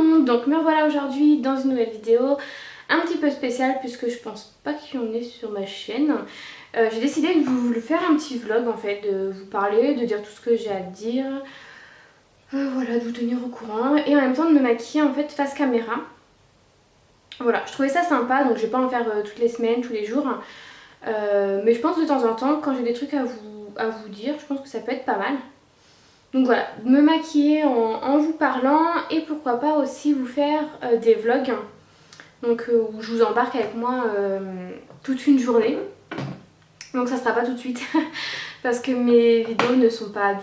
monde, donc me revoilà aujourd'hui dans une nouvelle vidéo un petit peu spéciale puisque je pense pas qu'il y en ait sur ma chaîne. J'ai décidé de vous faire un petit vlog en fait, de vous parler, de dire tout ce que j'ai à dire, voilà, de vous tenir au courant et en même temps de me maquiller en fait face caméra. Voilà, je trouvais ça sympa donc je vais pas en faire toutes les semaines, tous les jours. Mais je pense de temps en temps quand j'ai des trucs à vous dire, je pense que ça peut être pas mal. Donc voilà, me maquiller en vous parlant et pourquoi pas aussi vous faire des vlogs. Donc où je vous embarque avec moi toute une journée. Donc ça sera pas tout de suite parce que mes vidéos ne sont pas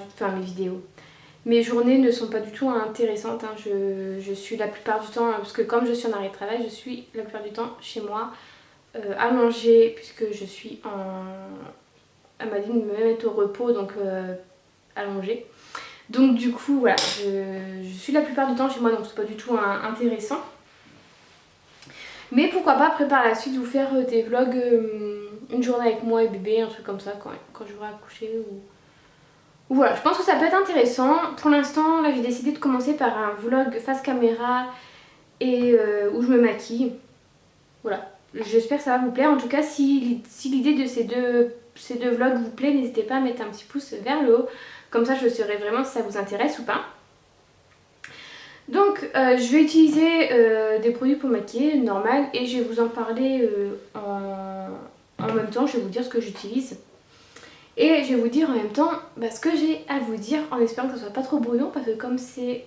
mes journées ne sont pas du tout intéressantes. Hein. Je suis la plupart du temps, parce que comme je suis en arrêt de travail, je suis la plupart du temps chez moi allongée puisque je suis en... Elle m'a dit de me mettre au repos donc allongée. Donc du coup voilà, je suis la plupart du temps chez moi donc c'est pas du tout intéressant. Mais pourquoi pas après par la suite vous faire des vlogs une journée avec moi et bébé, un truc comme ça quand je vais accoucher ou voilà, je pense que ça peut être intéressant. Pour l'instant là j'ai décidé de commencer par un vlog face caméra et où je me maquille. Voilà, j'espère que ça va vous plaire. En tout cas si l'idée de ces deux vlogs vous plaît, n'hésitez pas à mettre un petit pouce vers le haut. Comme ça je saurai vraiment si ça vous intéresse ou pas. Donc je vais utiliser des produits pour maquiller, normal, et je vais vous en parler en même temps, je vais vous dire ce que j'utilise. Et je vais vous dire en même temps ce que j'ai à vous dire en espérant que ce soit pas trop brouillon parce que comme c'est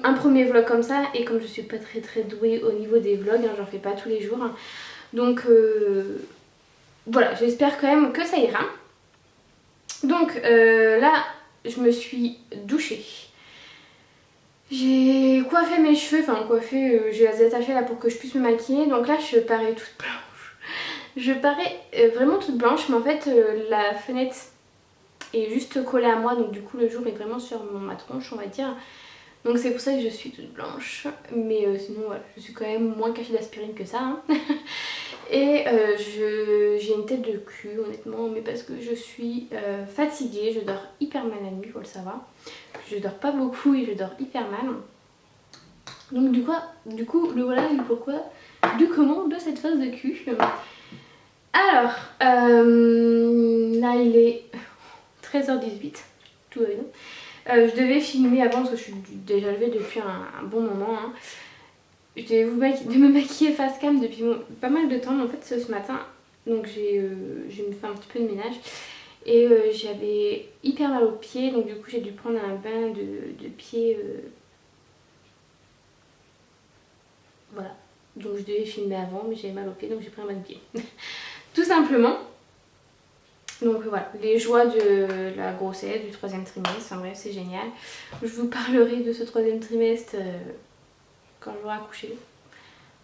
un premier vlog comme ça et comme je suis pas très douée au niveau des vlogs, hein, j'en fais pas tous les jours. Hein, donc voilà, j'espère quand même que ça ira. Donc là je me suis douchée. J'ai coiffé mes cheveux, j'ai les attachés là pour que je puisse me maquiller. Donc là je parais toute blanche. Je parais vraiment toute blanche mais en fait la fenêtre est juste collée à moi. Donc du coup le jour est vraiment sur ma tronche on va dire. Donc c'est pour ça que je suis toute blanche. Mais sinon voilà, je suis quand même moins cachée d'aspirine que ça. Hein. Et j'ai une tête de cul honnêtement, mais parce que je suis fatiguée, je dors hyper mal la nuit, il faut le savoir. Je dors pas beaucoup et je dors hyper mal. Donc du coup le voilà du pourquoi, du comment de cette phase de cul. Alors, là il est 13h18, tout va bien. Je devais filmer avant parce que je suis déjà levée depuis un bon moment. Hein. Je devais me maquiller face cam depuis pas mal de temps, mais en fait ce matin, donc j'ai fait un petit peu de ménage et j'avais hyper mal aux pieds, donc du coup j'ai dû prendre un bain de pieds. Voilà, donc je devais filmer avant, mais j'avais mal aux pieds, donc j'ai pris un bain de pieds. Tout simplement. Donc voilà, les joies de la grossesse, du 3e trimestre, en bref c'est génial. Je vous parlerai de ce 3e trimestre quand j'aurai accouché.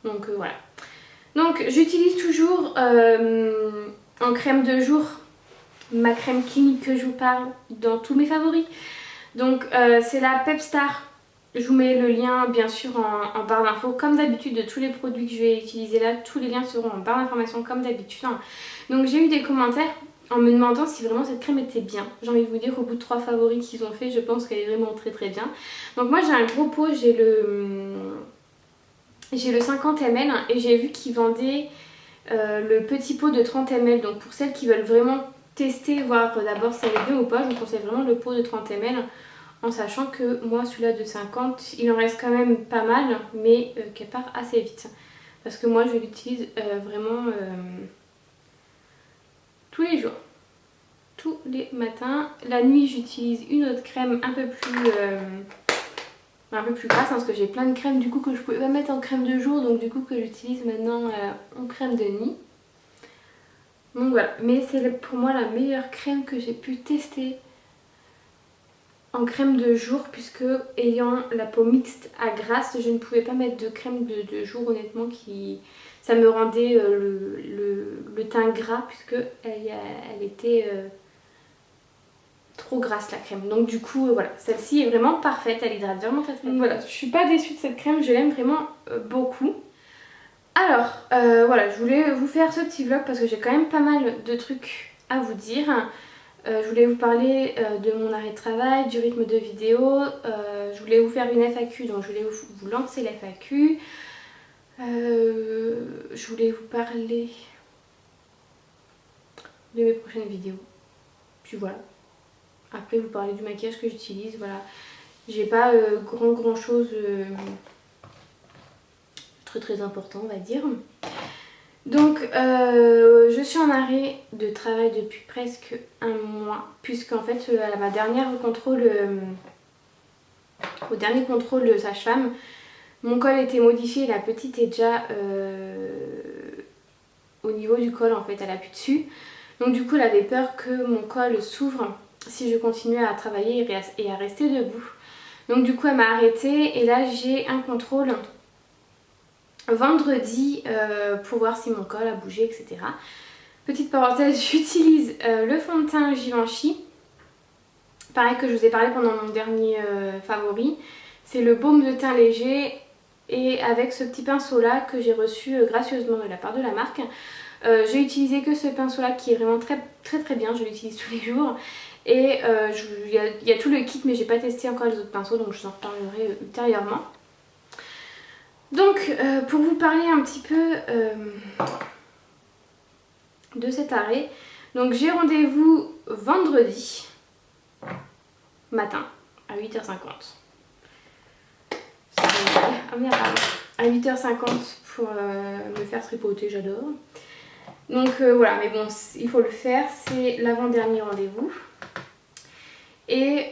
Donc voilà. Donc j'utilise toujours en crème de jour ma crème clinique que je vous parle dans tous mes favoris. Donc c'est la Pepstar. Je vous mets le lien bien sûr en barre d'infos. Comme d'habitude de tous les produits que je vais utiliser là, tous les liens seront en barre d'informations comme d'habitude. Donc j'ai eu des commentaires en me demandant si vraiment cette crème était bien. J'ai envie de vous dire au bout de 3 favoris qu'ils ont fait, je pense qu'elle est vraiment très bien. Donc moi j'ai un gros pot, j'ai le 50 ml et j'ai vu qu'ils vendaient le petit pot de 30 ml. Donc pour celles qui veulent vraiment tester, voir d'abord si elle est bien ou pas, je vous conseille vraiment le pot de 30 ml. En sachant que moi celui-là de 50, il en reste quand même pas mal, mais qu'elle part assez vite. Parce que moi je l'utilise vraiment tous les jours. Tous les matins. La nuit j'utilise une autre crème un peu plus grasse, hein, parce que j'ai plein de crèmes du coup que je pouvais pas mettre en crème de jour, donc du coup que j'utilise maintenant en crème de nuit. Donc voilà, mais c'est pour moi la meilleure crème que j'ai pu tester en crème de jour, puisque ayant la peau mixte à grasse, je ne pouvais pas mettre de crème de jour honnêtement, ça me rendait le teint gras, puisque elle était trop grasse la crème. Donc du coup voilà, celle-ci est vraiment parfaite, elle hydrate vraiment très. Donc voilà, je suis pas déçue de cette crème, je l'aime vraiment beaucoup. Alors voilà, je voulais vous faire ce petit vlog parce que j'ai quand même pas mal de trucs à vous dire. Je voulais vous parler de mon arrêt de travail, du rythme de vidéo. Je voulais vous faire une FAQ, donc je voulais vous lancer la FAQ. Je voulais vous parler de mes prochaines vidéos. Puis voilà. Après vous parler du maquillage que j'utilise. Voilà. J'ai pas grand chose très important on va dire. Donc je suis en arrêt de travail depuis presque un mois. Puisqu'en fait à ma dernière contrôle, au dernier contrôle de sage-femme, mon col était modifié. La petite est déjà au niveau du col en fait. Elle appuie dessus. Donc du coup elle avait peur que mon col s'ouvre si je continuais à travailler et à rester debout. Donc du coup elle m'a arrêtée et là j'ai un contrôle vendredi pour voir si mon col a bougé, etc. Petite parenthèse, j'utilise le fond de teint Givenchy. Pareil que je vous ai parlé pendant mon dernier favori. C'est le baume de teint léger et avec ce petit pinceau là que j'ai reçu gracieusement de la part de la marque. J'ai utilisé que ce pinceau là qui est vraiment très bien, je l'utilise tous les jours. Et il y a tout le kit mais j'ai pas testé encore les autres pinceaux donc je vous en reparlerai ultérieurement. Donc pour vous parler un petit peu de cet arrêt, donc j'ai rendez-vous vendredi matin à 8h50. Ah merde, pardon. À 8h50 pour me faire tripoter, j'adore. Donc voilà, mais bon, il faut le faire, c'est l'avant-dernier rendez-vous. Et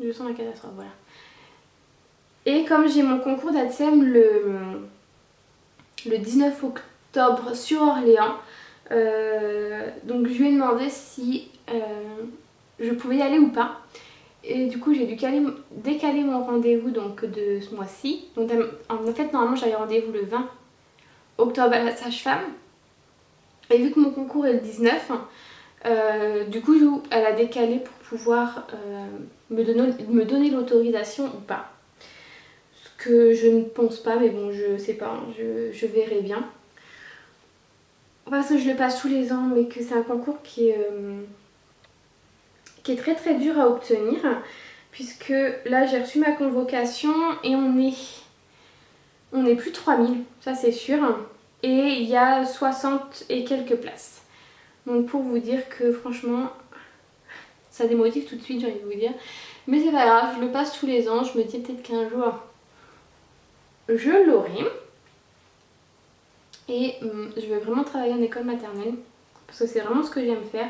je sens la catastrophe, voilà. Et comme j'ai mon concours d'ADSEM le 19 octobre sur Orléans, donc je lui ai demandé si je pouvais y aller ou pas. Et du coup j'ai dû décaler mon rendez-vous donc de ce mois-ci. Donc en fait normalement j'avais rendez-vous le 20 octobre à la sage-femme. Et vu que mon concours est le 19, du coup elle a décalé pour pouvoir me donner l'autorisation ou pas. Ce que je ne pense pas, mais bon je sais pas, je verrai bien. Parce que je le passe tous les ans, mais que c'est un concours qui est très dur à obtenir. Puisque là j'ai reçu ma convocation et on est plus de 3000, ça c'est sûr. Et il y a 60 et quelques places. Donc pour vous dire que franchement, ça démotive tout de suite, j'ai envie de vous dire. Mais c'est pas grave, je le passe tous les ans, je me dis peut-être qu'un jour je l'aurai. Et je vais vraiment travailler en école maternelle, parce que c'est vraiment ce que j'aime faire.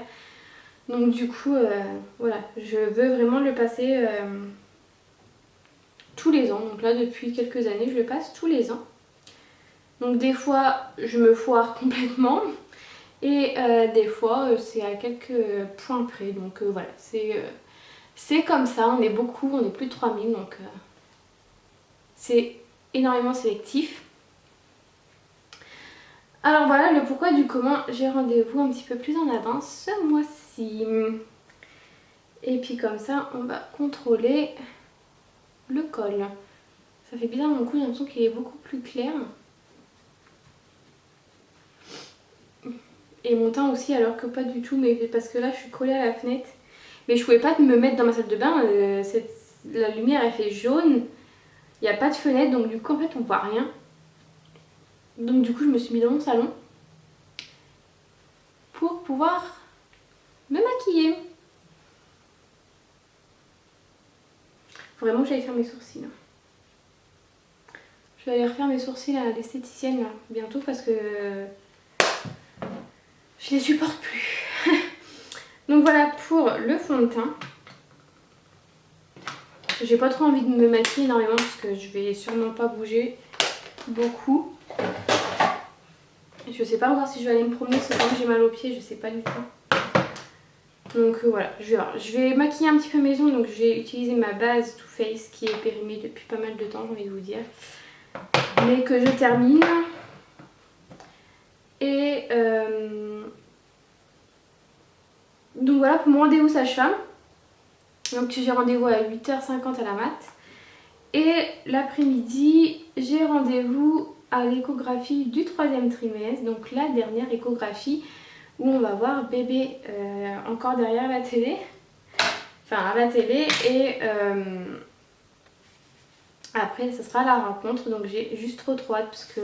Donc du coup, voilà, je veux vraiment le passer tous les ans. Donc là, depuis quelques années, je le passe tous les ans. Donc des fois, je me foire complètement. Et des fois, c'est à quelques points près. Donc voilà, c'est comme ça. On est beaucoup, on est plus de 3000. Donc c'est énormément sélectif. Alors voilà le pourquoi du comment. J'ai rendez-vous un petit peu plus en avance ce mois-ci. Et puis comme ça, on va contrôler le col. Ça fait bizarre mon cou, j'ai l'impression qu'il est beaucoup plus clair. Et mon teint aussi, alors que pas du tout, mais parce que là je suis collée à la fenêtre. Mais je pouvais pas me mettre dans ma salle de bain, la lumière elle fait jaune. Il n'y a pas de fenêtre, donc du coup en fait on voit rien. Donc du coup je me suis mis dans mon salon pour pouvoir me maquiller. Faut vraiment que j'aille faire mes sourcils. Je vais aller refaire mes sourcils à l'esthéticienne bientôt parce que je les supporte plus. Donc voilà pour le fond de teint. J'ai pas trop envie de me maquiller énormément parce que je vais sûrement pas bouger beaucoup. Je sais pas encore si je vais aller me promener parce que comme j'ai mal aux pieds, je sais pas du tout. Donc voilà, je vais voir. Je vais maquiller un petit peu mes ongles, donc j'ai utilisé ma base Too Faced qui est périmée depuis pas mal de temps, j'ai envie de vous dire. Mais que je termine. Et donc voilà pour mon rendez-vous sage-femme. Donc j'ai rendez-vous à 8h50 à la mat. Et l'après-midi, j'ai rendez-vous à l'échographie du 3e trimestre, donc la dernière échographie où on va voir bébé encore derrière la télé, enfin à la télé, et après ça sera la rencontre. Donc j'ai juste trop hâte parce que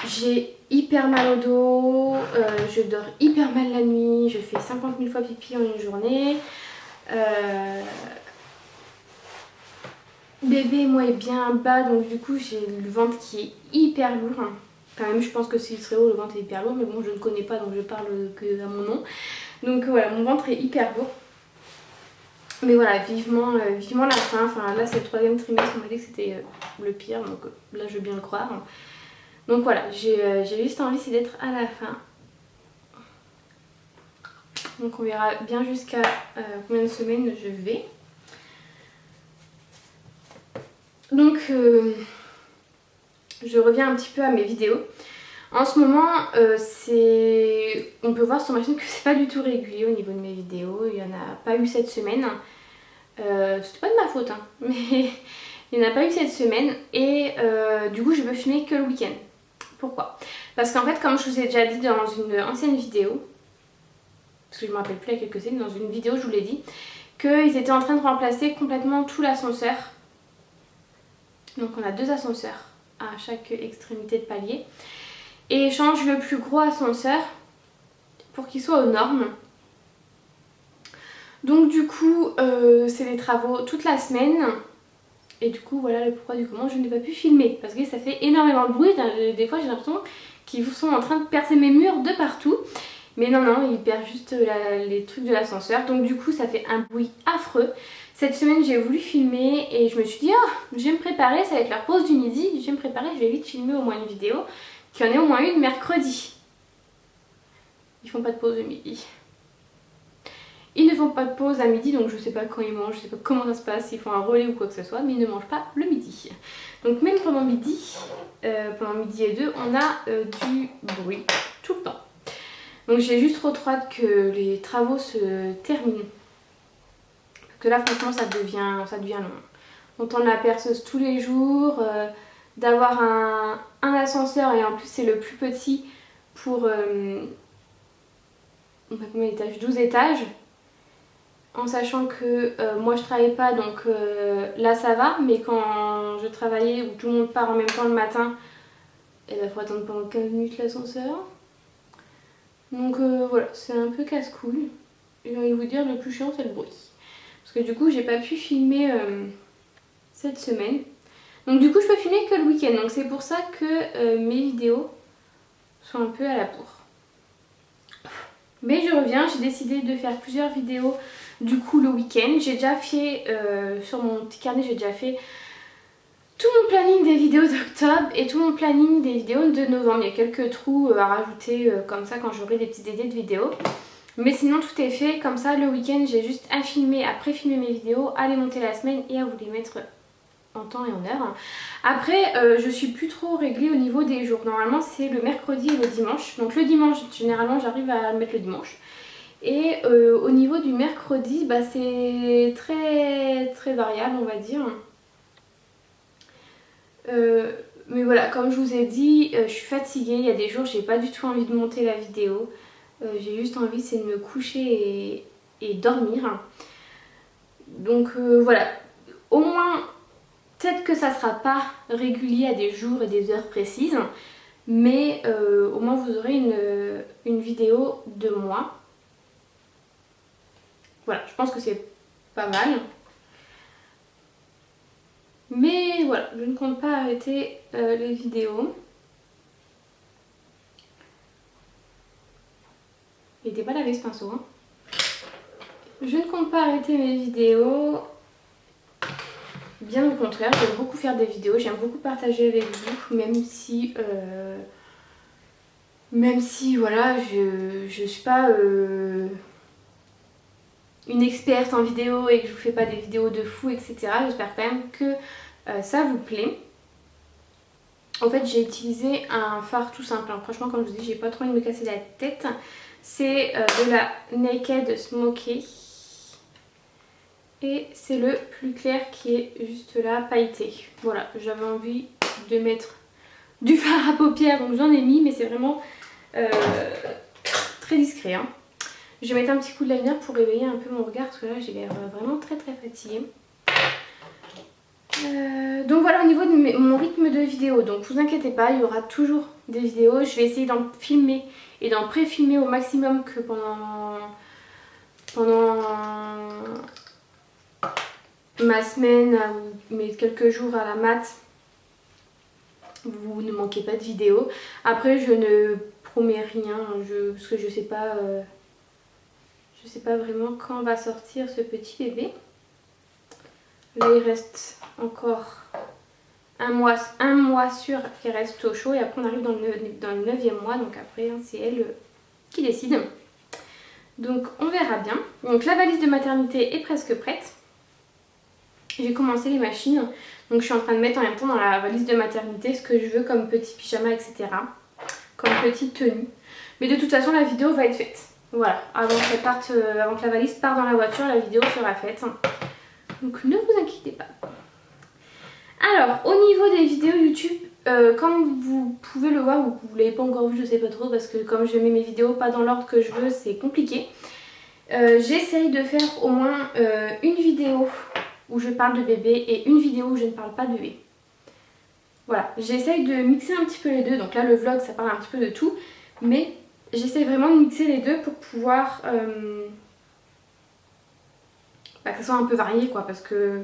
j'ai hyper mal au dos, je dors hyper mal la nuit, je fais 50 000 fois pipi en une journée. Bébé moi est bien bas, donc du coup j'ai le ventre qui est hyper lourd. Enfin même je pense que s'il serait haut le ventre est hyper lourd, mais bon je ne connais pas donc je parle que à mon nom. Donc voilà, mon ventre est hyper lourd. Mais voilà, vivement la fin. Enfin là c'est le 3e trimestre, on m'a dit que c'était le pire, donc là je veux bien le croire. Donc voilà, j'ai juste envie c'est d'être à la fin. Donc on verra bien jusqu'à combien de semaines je vais. Donc je reviens un petit peu à mes vidéos. En ce moment, on peut voir sur ma chaîne que c'est pas du tout régulier au niveau de mes vidéos. Il n'y en a pas eu cette semaine. C'était pas de ma faute, hein, mais il n'y en a pas eu cette semaine. Et du coup, je peux filmer que le week-end. Pourquoi? Parce qu'en fait, comme je vous ai déjà dit dans une ancienne vidéo, parce que je me rappelle plus laquelle que c'est, mais dans une vidéo, je vous l'ai dit, qu'ils étaient en train de remplacer complètement tout l'ascenseur. Donc on a 2 ascenseurs à chaque extrémité de palier. Et change le plus gros ascenseur pour qu'il soit aux normes. Donc du coup c'est des travaux toute la semaine. Et du coup voilà le pourquoi du comment je n'ai pas pu filmer. Parce que ça fait énormément de bruit. Des fois j'ai l'impression qu'ils sont en train de percer mes murs de partout. Mais non, ils perdent juste les trucs de l'ascenseur. Donc du coup ça fait un bruit affreux. Cette semaine j'ai voulu filmer et je me suis dit oh, je vais me préparer, ça va être leur pause du midi. Je vais me préparer, je vais vite filmer au moins une vidéo. Qu'il y en ait au moins une mercredi. Ils font pas de pause le midi. Ils ne font pas de pause à midi, donc je sais pas quand ils mangent, je sais pas comment ça se passe, s'ils font un relais ou quoi que ce soit, mais ils ne mangent pas le midi. Donc même pendant midi et 2, on a du bruit tout le temps. Donc j'ai juste trop hâte que les travaux se terminent. Parce que là franchement ça devient long. Entendre la perceuse tous les jours, d'avoir un ascenseur et en plus c'est le plus petit pour combien d'étages, 12 étages, en sachant que moi je travaille pas donc là ça va, mais quand je travaillais où tout le monde part en même temps le matin, il faut attendre pendant 15 minutes l'ascenseur. Donc voilà, c'est un peu casse-couille. J'ai envie de vous dire, le plus chiant c'est le bruit. Parce que du coup j'ai pas pu filmer cette semaine. Donc du coup je peux filmer que le week-end. Donc c'est pour ça que mes vidéos sont un peu à la bourre. Mais je reviens, j'ai décidé de faire plusieurs vidéos du coup le week-end. J'ai déjà fait, sur mon petit carnet, j'ai déjà fait tout mon planning des vidéos d'octobre et tout mon planning des vidéos de novembre. Il y a quelques trous à rajouter comme ça quand j'aurai des petites idées de vidéos. Mais sinon tout est fait, comme ça le week-end j'ai juste à filmer, à pré-filmer mes vidéos, à les monter la semaine et à vous les mettre en temps et en heure. Après je suis plus trop réglée au niveau des jours. Normalement c'est le mercredi et le dimanche. Donc le dimanche généralement j'arrive à le mettre le dimanche. Et au niveau du mercredi bah, c'est très variable on va dire. Mais voilà, comme je vous ai dit, je suis fatiguée. Il y a des jours j'ai pas du tout envie de monter la vidéo. J'ai juste envie c'est de me coucher et dormir. Donc voilà, au moins peut-être que ça sera pas régulier à des jours et des heures précises, mais au moins vous aurez une vidéo de moi. Voilà, je pense que c'est pas mal. Mais voilà, je ne compte pas arrêter les vidéos. Il n'était pas lavé ce pinceau, hein. Je ne compte pas arrêter mes vidéos. Bien au contraire, j'aime beaucoup faire des vidéos, j'aime beaucoup partager avec vous, même si voilà, je suis pas une experte en vidéo et que je vous fais pas des vidéos de fou, etc. J'espère quand même que ça vous plaît. En fait, j'ai utilisé un fard tout simple, hein. Franchement, comme je vous dis, j'ai pas trop envie de me casser la tête. C'est de la Naked Smoky. Et c'est le plus clair qui est juste là, pailleté. Voilà, j'avais envie de mettre du fard à paupières, donc j'en ai mis, mais c'est vraiment très discret. Hein. Je vais mettre un petit coup de liner pour réveiller un peu mon regard parce que là j'ai l'air vraiment très fatiguée. Donc voilà au niveau de mon rythme de vidéo, donc vous inquiétez pas, il y aura toujours des vidéos. Je vais essayer d'en filmer et d'en pré-filmer au maximum que pendant ma semaine ou mes quelques jours à la mat. Vous ne manquez pas de vidéos. Après je ne promets rien parce que je sais pas vraiment quand va sortir ce petit bébé. Là il reste encore un mois sûr qui reste au chaud et après on arrive dans le 9e mois, donc après hein, c'est elle qui décide. Donc on verra bien. Donc la valise de maternité est presque prête. J'ai commencé les machines, donc je suis en train de mettre en même temps dans la valise de maternité ce que je veux comme petit pyjama, etc. Comme petite tenue. Mais de toute façon la vidéo va être faite. Voilà, avant que la valise parte dans la voiture, la vidéo sera faite. Donc ne vous inquiétez pas. Alors, au niveau des vidéos YouTube, comme vous pouvez le voir ou que vous ne l'avez pas encore vu, je sais pas trop parce que comme je mets mes vidéos pas dans l'ordre que je veux, c'est compliqué. J'essaye de faire au moins une vidéo où je parle de bébé et une vidéo où je ne parle pas de bébé. Voilà, j'essaye de mixer un petit peu les deux. Donc là, le vlog, ça parle un petit peu de tout. Mais j'essaye vraiment de mixer les deux pour pouvoir que ça soit un peu varié quoi, parce que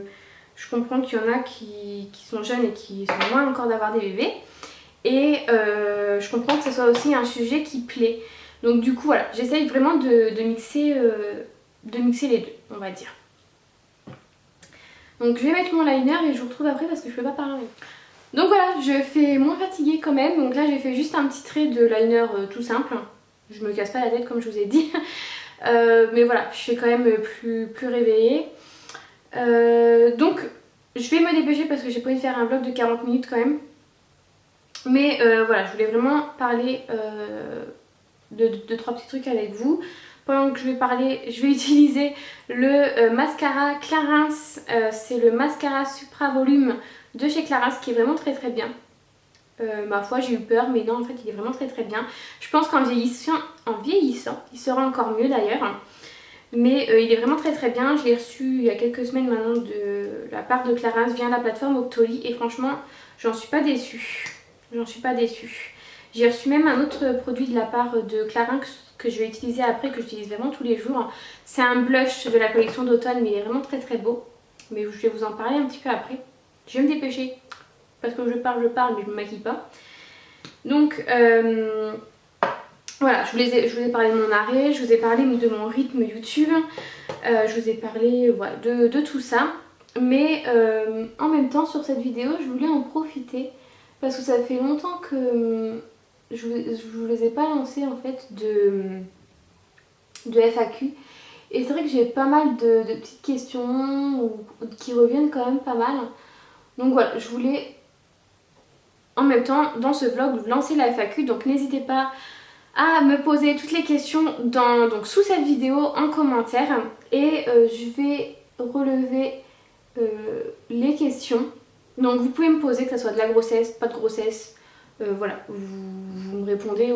je comprends qu'il y en a qui sont jeunes et qui sont loin encore d'avoir des bébés. Et je comprends que ce soit aussi un sujet qui plaît. Donc du coup voilà, j'essaye vraiment de mixer les deux, on va dire. Donc je vais mettre mon liner et je vous retrouve après parce que je peux pas parler. Donc voilà, je fais moins fatiguée quand même. Donc là j'ai fait juste un petit trait de liner tout simple. Je me casse pas la tête comme je vous ai dit. Mais voilà, je suis quand même plus réveillée. Donc je vais me dépêcher parce que j'ai prévu de faire un vlog de 40 minutes quand même. Mais voilà, je voulais vraiment parler de 3 petits trucs avec vous. Pendant que je vais parler, je vais utiliser le mascara Clarins. C'est le mascara Supra Volume de chez Clarins qui est vraiment très bien. Ma foi, j'ai eu peur, mais non, en fait, il est vraiment très bien. Je pense qu'en vieillissant, il sera encore mieux d'ailleurs. Mais il est vraiment très bien. Je l'ai reçu il y a quelques semaines maintenant de la part de Clarins via la plateforme Octoly. Et franchement, j'en suis pas déçue. J'ai reçu même un autre produit de la part de Clarins que je vais utiliser après, que j'utilise vraiment tous les jours. C'est un blush de la collection d'automne, mais il est vraiment très beau. Mais je vais vous en parler un petit peu après. Je vais me dépêcher parce que je parle, mais je me maquille pas. Donc voilà, je vous ai parlé de mon arrêt, je vous ai parlé de mon rythme YouTube, je vous ai parlé voilà, de tout ça. Mais en même temps sur cette vidéo, je voulais en profiter parce que ça fait longtemps que je vous les ai pas lancés en fait de FAQ. Et c'est vrai que j'ai pas mal de petites questions qui reviennent quand même pas mal. Donc voilà, je voulais en même temps dans ce vlog lancer la FAQ. Donc n'hésitez pas à me poser toutes les questions donc sous cette vidéo en commentaire. Et je vais relever les questions. Donc vous pouvez me poser que ce soit de la grossesse, pas de grossesse. Voilà, vous me répondez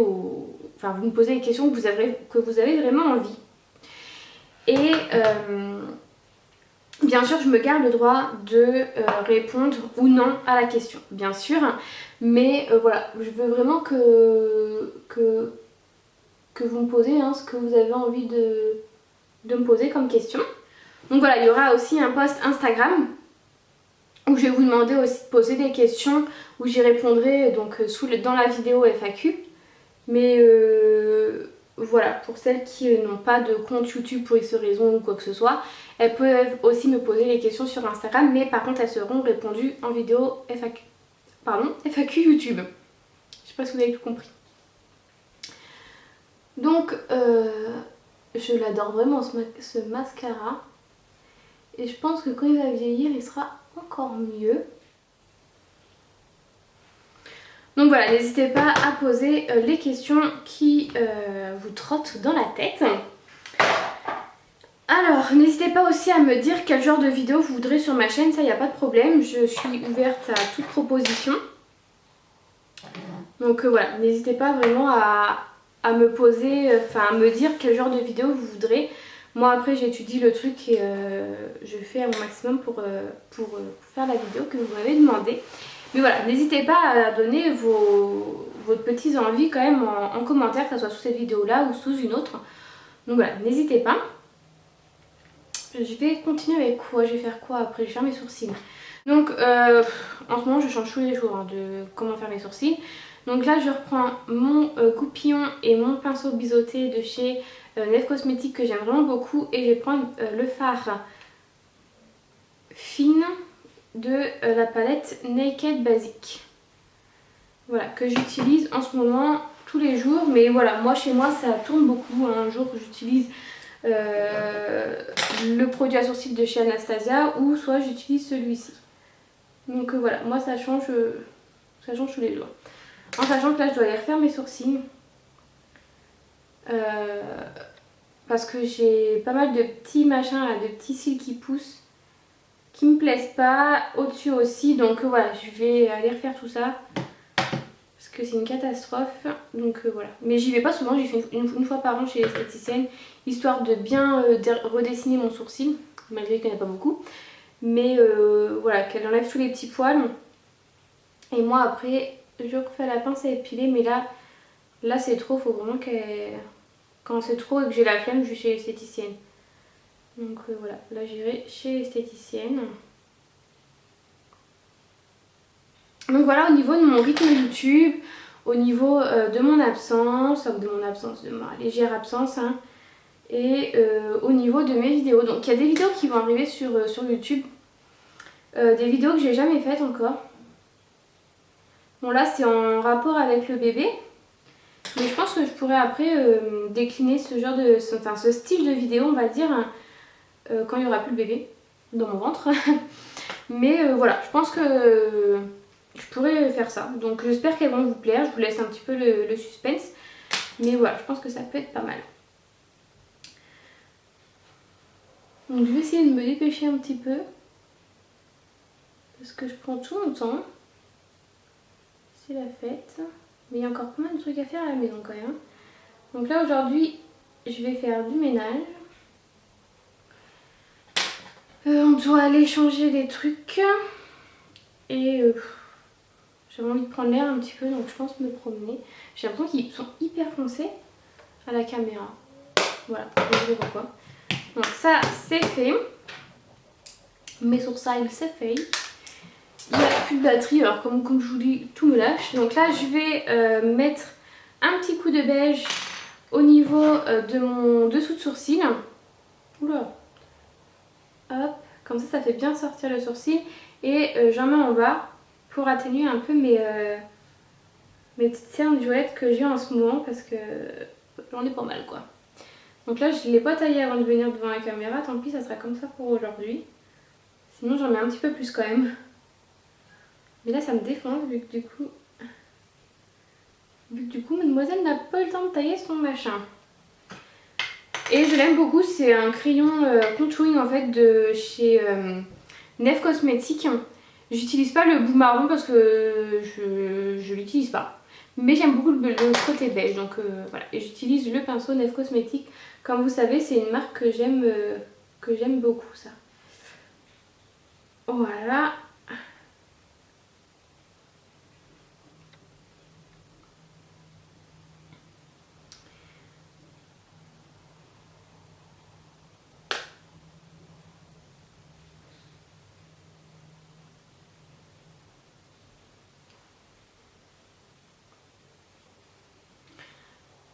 enfin vous me posez les questions que vous avez vraiment envie. Et bien sûr, je me garde le droit de répondre ou non à la question, bien sûr. Mais voilà, je veux vraiment que vous me posez ce que vous avez envie de me poser comme question. Donc voilà, il y aura aussi un post Instagram où je vais vous demander aussi de poser des questions où j'y répondrai donc dans la vidéo FAQ. Mais voilà, pour celles qui n'ont pas de compte YouTube pour X raison ou quoi que ce soit, elles peuvent aussi me poser les questions sur Instagram, mais par contre elles seront répondues en vidéo FAQ. Pardon, FAQ YouTube. Je sais pas si vous avez tout compris. Donc je l'adore vraiment ce mascara. Et je pense que quand il va vieillir, il sera encore mieux. Donc voilà, n'hésitez pas à poser les questions qui vous trottent dans la tête. Alors, n'hésitez pas aussi à me dire quel genre de vidéo vous voudrez sur ma chaîne, ça il n'y a pas de problème. Je suis ouverte à toute proposition. Donc voilà, n'hésitez pas vraiment à me poser, enfin à me dire quel genre de vidéo vous voudrez. Moi après j'étudie le truc et je fais à mon maximum pour faire la vidéo que vous m'avez demandé. Mais voilà, n'hésitez pas à donner vos petites envies quand même en commentaire, que ce soit sous cette vidéo là ou sous une autre. Donc voilà, n'hésitez pas. Je vais continuer avec quoi? Je vais faire quoi après? Je vais faire mes sourcils. Donc en ce moment je change tous les jours hein, de comment faire mes sourcils. Donc là je reprends mon coupillon et mon pinceau biseauté de chez Nef Cosmetics que j'aime vraiment beaucoup. Et je vais prendre le fard fine de la palette Naked Basic. Voilà, que j'utilise en ce moment tous les jours. Mais voilà, moi chez moi ça tourne beaucoup. Un jour j'utilise le produit à sourcils de chez Anastasia ou soit j'utilise celui-ci. Donc voilà, moi ça change tous les jours. En sachant que là je dois aller refaire mes sourcils. Parce que j'ai pas mal de petits machins là, de petits cils qui poussent, qui me plaisent pas, au-dessus aussi. Donc voilà, je vais aller refaire tout ça. Parce que c'est une catastrophe. Donc voilà. Mais j'y vais pas souvent, j'y fais une fois par an chez l'esthéticienne. Histoire de bien redessiner mon sourcil. Malgré qu'il n'y en a pas beaucoup. Mais voilà, qu'elle enlève tous les petits poils. Et moi après, je refais la pince à épiler. Mais là c'est trop, faut vraiment qu'elle... Quand c'est trop et que j'ai la flemme, je vais chez l'esthéticienne. Donc voilà, là j'irai chez l'esthéticienne. Donc voilà, au niveau de mon rythme YouTube, au niveau de mon absence, de ma légère absence, hein, et au niveau de mes vidéos. Donc il y a des vidéos qui vont arriver sur YouTube, des vidéos que j'ai jamais faites encore. Bon là c'est en rapport avec le bébé, mais je pense que je pourrais après décliner ce style de vidéo, on va dire, hein, quand il n'y aura plus le bébé dans mon ventre. Mais voilà, je pense que je pourrais faire ça. Donc j'espère qu'elles vont vous plaire. Je vous laisse un petit peu le suspense. Mais voilà, je pense que ça peut être pas mal. Donc je vais essayer de me dépêcher un petit peu. Parce que je prends tout mon temps. C'est la fête. Mais il y a encore pas mal de trucs à faire à la maison quand même. Donc là aujourd'hui, je vais faire du ménage. On doit aller changer des trucs. Et j'avais envie de prendre l'air un petit peu, donc je pense me promener. J'ai l'impression qu'ils sont hyper foncés à la caméra. Voilà, je vais pourquoi. Donc ça, c'est fait. Mes sourcils, c'est fait. Il n'y a plus de batterie, alors comme je vous dis, tout me lâche. Donc là, je vais mettre un petit coup de beige au niveau de mon dessous de sourcil. Oula. Hop, comme ça fait bien sortir le sourcil. Et j'en mets en bas pour atténuer un peu mes petites cernes violettes que j'ai en ce moment parce que j'en ai pas mal quoi. Donc là je ne l'ai pas taillé avant de venir devant la caméra, tant pis ça sera comme ça pour aujourd'hui. Sinon j'en mets un petit peu plus quand même. Mais là ça me défonce vu que du coup mademoiselle n'a pas eu le temps de tailler son machin. Et je l'aime beaucoup, c'est un crayon contouring en fait de chez Nef Cosmetics. J'utilise pas le bout marron parce que je l'utilise pas. Mais j'aime beaucoup le côté beige, donc voilà. Et j'utilise le pinceau Nef Cosmetics. Comme vous savez, c'est une marque que j'aime beaucoup ça. Voilà.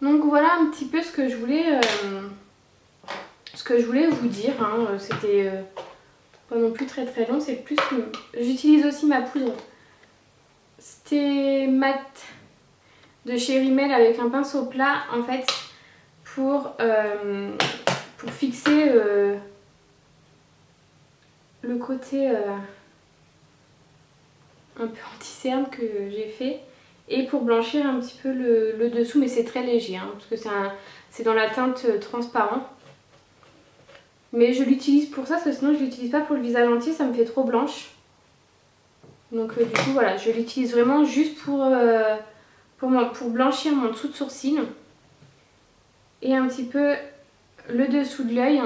Donc voilà un petit peu ce que je voulais vous dire. Hein. C'était pas non plus très long, c'est plus... J'utilise aussi ma poudre. C'était mat de chez Rimmel avec un pinceau plat en fait pour fixer le côté un peu anti-cerne que j'ai fait et pour blanchir un petit peu le dessous, mais c'est très léger hein, parce que c'est dans la teinte transparent. Mais je l'utilise pour ça parce que sinon je l'utilise pas pour le visage entier, ça me fait trop blanche. Donc du coup voilà, je l'utilise vraiment juste pour pour blanchir mon dessous de sourcil et un petit peu le dessous de l'œil.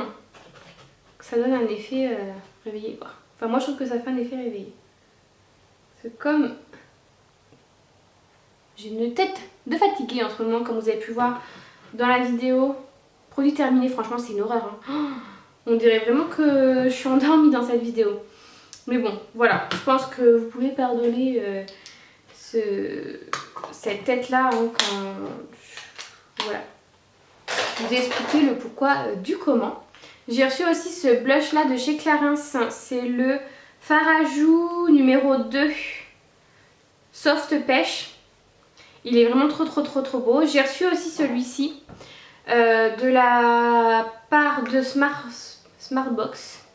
Ça donne un effet réveillé quoi. Enfin moi je trouve que ça fait un effet réveillé. C'est comme... J'ai une tête de fatiguée en ce moment comme vous avez pu voir dans la vidéo. Produit terminé, franchement c'est une horreur. Hein. On dirait vraiment que je suis endormie dans cette vidéo. Mais bon, voilà, je pense que vous pouvez pardonner cette tête-là hein, quand... Voilà. Je vous ai expliqué le pourquoi du comment. J'ai reçu aussi ce blush-là de chez Clarins. C'est le Fard à joues numéro 2 Soft Pêche. Il est vraiment trop beau. J'ai reçu aussi celui-ci de la part de Smartbox.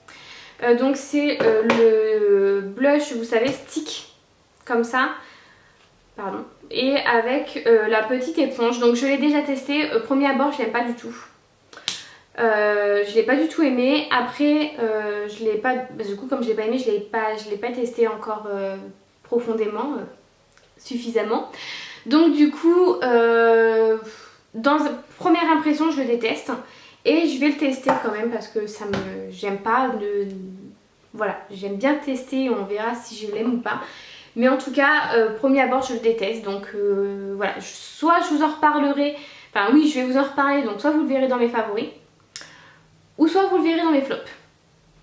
Donc c'est le blush, vous savez, stick, comme ça. Pardon. Et avec la petite éponge. Donc je l'ai déjà testé. Premier abord, je l'aime pas du tout. Je l'ai pas du tout aimé. Après, je l'ai pas. Du coup, comme je l'ai pas aimé, je l'ai pas testé encore profondément, suffisamment. Donc du coup, dans première impression, je le déteste. Et je vais le tester quand même parce que ça me... J'aime pas le... Voilà, j'aime bien tester, on verra si je l'aime ou pas. Mais en tout cas, premier abord, je le déteste. Donc voilà, soit je vous en reparlerai... Enfin oui, je vais vous en reparler, donc soit vous le verrez dans mes favoris. Ou soit vous le verrez dans mes flops.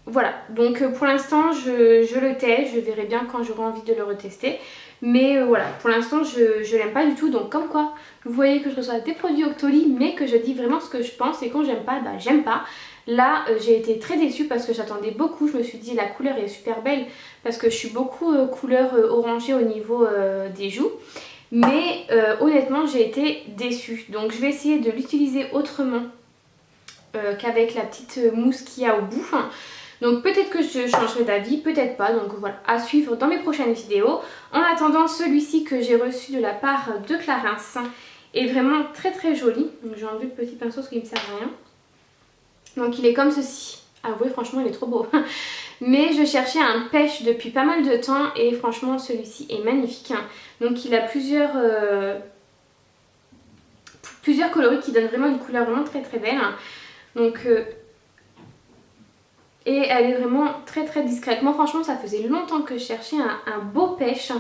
Voilà, donc pour l'instant, je le teste. Je verrai bien quand j'aurai envie de le retester. Mais voilà, pour l'instant je l'aime pas du tout. Donc comme quoi, vous voyez que je reçois des produits Octoly, mais que je dis vraiment ce que je pense. Et quand j'aime pas, bah j'aime pas. Là j'ai été très déçue parce que j'attendais beaucoup. Je me suis dit la couleur est super belle parce que je suis beaucoup couleur orangée au niveau des joues. Mais honnêtement j'ai été déçue. Donc je vais essayer de l'utiliser autrement qu'avec la petite mousse qu'il y a au bout. Donc peut-être que je changerai d'avis, peut-être pas. Donc voilà, à suivre dans mes prochaines vidéos. En attendant, celui-ci que j'ai reçu de la part de Clarins est vraiment très joli. Donc j'ai enlevé le petit pinceau parce qu'il ne me sert à rien. Donc il est comme ceci. Avouez, franchement il est trop beau. Mais je cherchais un pêche depuis pas mal de temps et franchement celui-ci est magnifique. Donc il a plusieurs coloris qui donnent vraiment une couleur vraiment très belle. Donc... et elle est vraiment très discrète. Moi franchement ça faisait longtemps que je cherchais un beau pêche.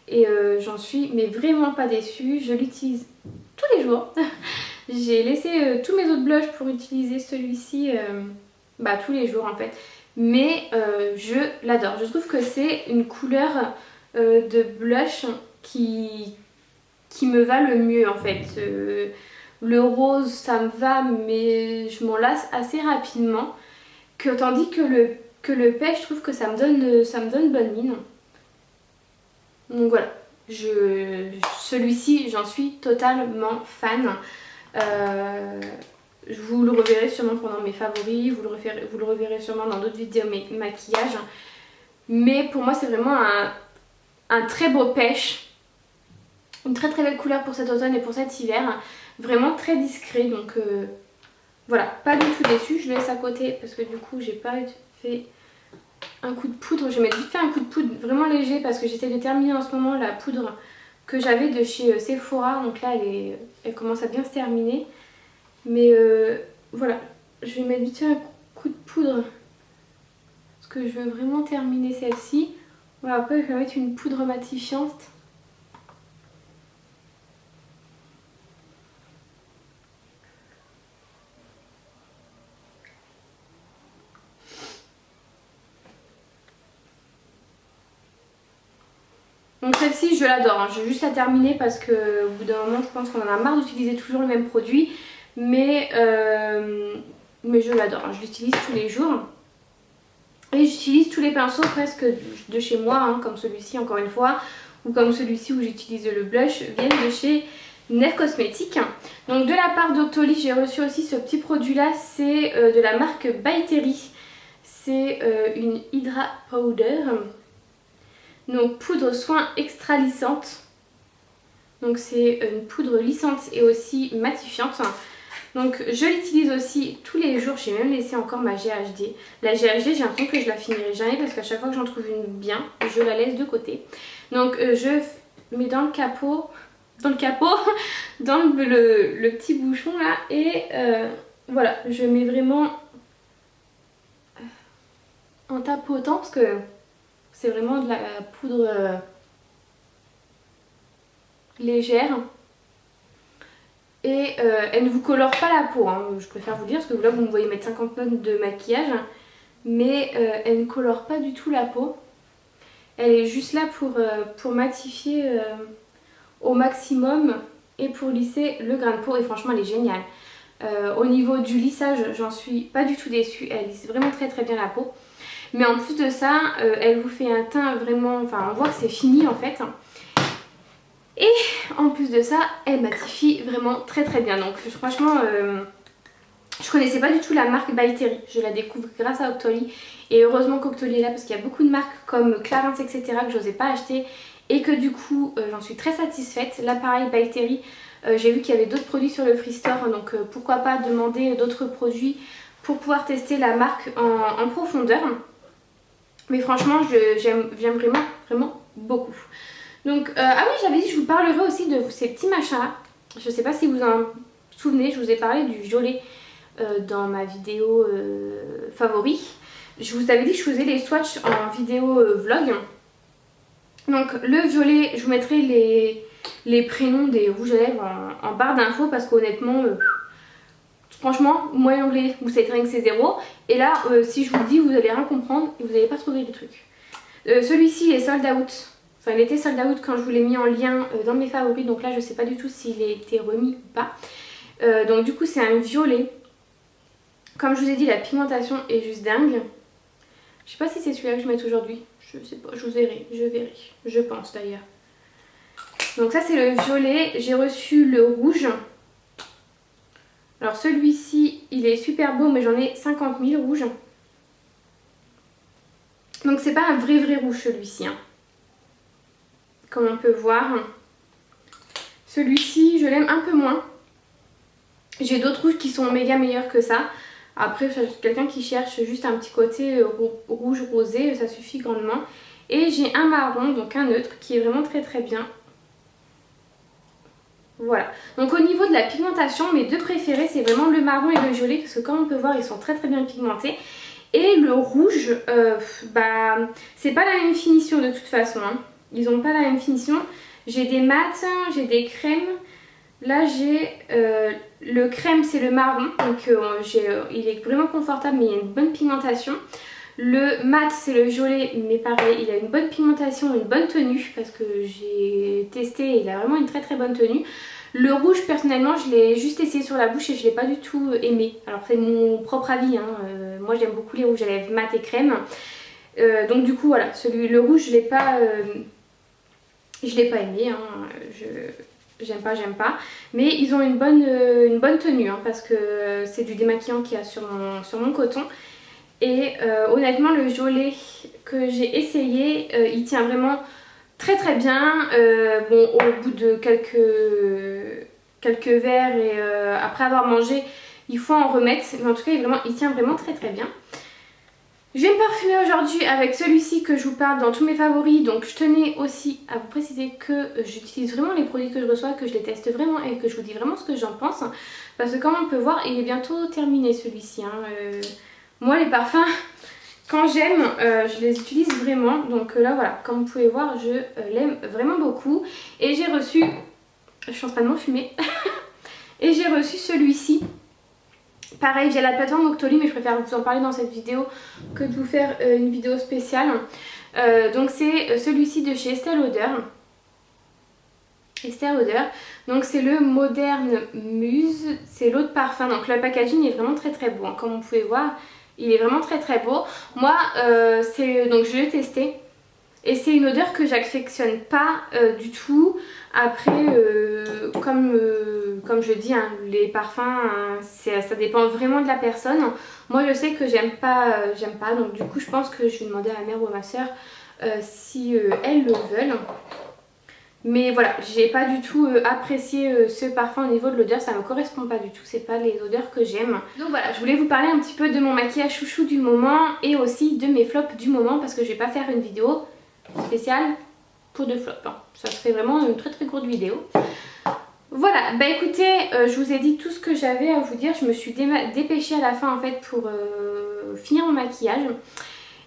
Et j'en suis mais vraiment pas déçue. Je l'utilise tous les jours. J'ai laissé tous mes autres blushs pour utiliser celui-ci tous les jours en fait. Mais je l'adore. Je trouve que c'est une couleur de blush qui me va le mieux en fait. Le rose ça me va mais je m'en lasse assez rapidement. Tandis que le pêche, je trouve que ça me donne bonne mine. Donc voilà, celui-ci, j'en suis totalement fan. Vous le reverrez sûrement pendant mes favoris, vous le reverrez sûrement dans d'autres vidéos maquillage. Mais pour moi, c'est vraiment un très beau pêche. Une très belle couleur pour cet automne et pour cet hiver. Vraiment très discret, donc... Voilà, pas du tout déçue, je laisse à côté parce que du coup j'ai pas fait un coup de poudre. Je vais mettre vite fait un coup de poudre vraiment léger parce que j'essaie de terminer en ce moment la poudre que j'avais de chez Sephora. Donc là elle commence à bien se terminer. Mais voilà, je vais mettre vite fait un coup de poudre parce que je veux vraiment terminer celle-ci. Voilà, après je vais mettre une poudre matifiante. Donc celle-ci je l'adore, hein. Je vais juste la terminer parce que au bout d'un moment je pense qu'on en a marre d'utiliser toujours le même produit. Mais je l'adore, hein. Je l'utilise tous les jours. Et j'utilise tous les pinceaux presque de chez moi, hein, comme celui-ci encore une fois. Ou comme celui-ci où j'utilise le blush, viennent de chez Nef Cosmetics. Donc de la part d'Octoly j'ai reçu aussi ce petit produit là, c'est de la marque By Terry. C'est une Hydra Powder. Donc poudre soin extra lissante. Donc c'est une poudre lissante et aussi matifiante. Donc je l'utilise aussi tous les jours. J'ai même laissé encore ma GHD. La GHD j'ai l'impression que je la finirai jamais parce qu'à chaque fois que j'en trouve une bien, je la laisse de côté. Donc je mets dans le capot dans le capot, dans le petit bouchon là. Et voilà, je mets vraiment en tapotant parce que c'est vraiment de la poudre légère. Et elle ne vous colore pas la peau, hein. Je préfère vous dire parce que là vous me voyez mettre 50 notes de maquillage. Mais elle ne colore pas du tout la peau. Elle est juste là pour matifier au maximum et pour lisser le grain de peau. Et franchement elle est géniale. Au niveau du lissage, j'en suis pas du tout déçue. Elle lisse vraiment très très bien la peau. Mais en plus de ça, elle vous fait un teint vraiment... Enfin on voit que c'est fini en fait. Et en plus de ça, elle matifie vraiment très très bien. Donc franchement, je connaissais pas du tout la marque By Terry. Je la découvre grâce à Octoly. Et heureusement qu'Octoly est là parce qu'il y a beaucoup de marques comme Clarins etc. que j'osais pas acheter. Et que du coup, j'en suis très satisfaite. Là pareil, By Terry, j'ai vu qu'il y avait d'autres produits sur le Free Store. Donc pourquoi pas demander d'autres produits pour pouvoir tester la marque en profondeur. Mais franchement, j'aime vraiment, vraiment beaucoup. Donc, ah oui, j'avais dit que je vous parlerai aussi de ces petits machins là. Je sais pas si vous en souvenez, je vous ai parlé du violet dans ma vidéo favori. Je vous avais dit que je faisais les swatchs en vidéo vlog. Donc le violet, je vous mettrai les prénoms des rouges à lèvres en barre d'infos parce qu'honnêtement, franchement, moi l'anglais, vous savez très bien que c'est 0. Et là, si je vous le dis, vous allez rien comprendre et vous n'allez pas trouver le truc. Celui-ci, il est sold out. Enfin, il était sold out quand je vous l'ai mis en lien dans mes favoris. Donc là, je sais pas du tout s'il a été remis ou pas. Donc du coup, c'est un violet. Comme je vous ai dit, la pigmentation est juste dingue. Je sais pas si c'est celui-là que je mets aujourd'hui. Je sais pas, je verrai. Je pense d'ailleurs. Donc ça, c'est le violet. J'ai reçu le rouge. Alors celui-ci, il est super beau, mais j'en ai 50 000 rouges. Donc c'est pas un vrai rouge celui-ci, hein. Comme on peut voir. Celui-ci, je l'aime un peu moins. J'ai d'autres rouges qui sont méga meilleurs que ça. Après, quelqu'un qui cherche juste un petit côté rouge rosé, ça suffit grandement. Et j'ai un marron, donc un neutre, qui est vraiment très très bien. Voilà. Donc au niveau de la pigmentation, mes deux préférés, c'est vraiment le marron et le violet. Parce que comme on peut voir, ils sont très très bien pigmentés. Et le rouge, c'est pas la même finition de toute façon, hein. Ils n'ont pas la même finition. J'ai des mats, j'ai des crèmes. Là j'ai le crème, c'est le marron. Donc il est vraiment confortable mais il y a une bonne pigmentation. Le mat c'est le violet mais pareil, il a une bonne pigmentation, une bonne tenue. Parce que j'ai testé et il a vraiment une très très bonne tenue. Le rouge personnellement je l'ai juste essayé sur la bouche et je ne l'ai pas du tout aimé. Alors c'est mon propre avis, hein. Moi j'aime beaucoup les rouges à lèvres mat et crème. Donc du coup voilà, le rouge je l'ai pas aimé, hein. J'aime pas. Mais ils ont une bonne tenue, hein, parce que c'est du démaquillant qu'il y a sur mon coton. Et honnêtement le violet que j'ai essayé, il tient vraiment très très bien. Bon, au bout de quelques verres et après avoir mangé, il faut en remettre. Mais en tout cas il tient vraiment très très bien. Je vais me parfumer aujourd'hui avec celui-ci que je vous parle dans tous mes favoris. Donc je tenais aussi à vous préciser que j'utilise vraiment les produits que je reçois, que je les teste vraiment et que je vous dis vraiment ce que j'en pense. Parce que comme on peut voir, il est bientôt terminé celui-ci, hein. Moi les parfums, quand j'aime, je les utilise vraiment. Donc là voilà, comme vous pouvez voir, je l'aime vraiment beaucoup. Et j'ai reçu, je suis en train de m'enfumer, et j'ai reçu celui-ci. Pareil via la plateforme Octoly, mais je préfère vous en parler dans cette vidéo que de vous faire une vidéo spéciale. Donc c'est celui-ci de chez Estée Lauder. Donc c'est le Modern Muse, c'est l'eau de parfum. Donc le packaging est vraiment très très beau, hein. Comme vous pouvez voir, il est vraiment très très beau. Moi, donc je l'ai testé. Et c'est une odeur que j'affectionne pas du tout. Après, comme je dis, hein, les parfums, hein, ça dépend vraiment de la personne. Moi je sais que j'aime pas. Donc du coup je pense que je vais demander à ma mère ou à ma soeur si elles le veulent. Mais voilà, j'ai pas du tout apprécié ce parfum au niveau de l'odeur, ça me correspond pas du tout, c'est pas les odeurs que j'aime. Donc voilà, je voulais vous parler un petit peu de mon maquillage chouchou du moment et aussi de mes flops du moment parce que je vais pas faire une vidéo spéciale pour de flop, hein. Ça serait vraiment une très très courte vidéo. Voilà, bah écoutez, je vous ai dit tout ce que j'avais à vous dire. Je me suis dépêchée à la fin en fait pour finir mon maquillage.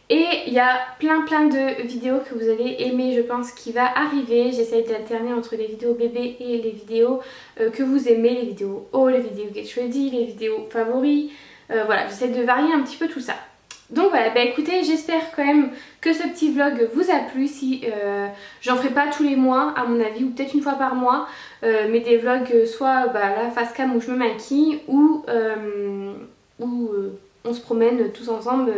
Et il y a plein de vidéos que vous allez aimer, je pense, qui va arriver. J'essaye d'alterner entre les vidéos bébés et les vidéos que vous aimez, les vidéos haul, les vidéos get ready, les vidéos favoris. Voilà, j'essaie de varier un petit peu tout ça. Donc voilà, bah écoutez, j'espère quand même que ce petit vlog vous a plu. Si j'en ferai pas tous les mois à mon avis, ou peut-être une fois par mois, mais des vlogs soit la face cam où je me maquille ou on se promène tous ensemble,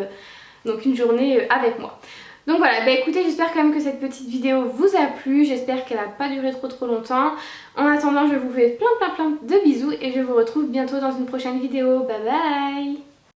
donc une journée avec moi. Donc voilà, bah écoutez, j'espère quand même que cette petite vidéo vous a plu, j'espère qu'elle n'a pas duré trop longtemps. En attendant, je vous fais plein de bisous et je vous retrouve bientôt dans une prochaine vidéo. Bye bye.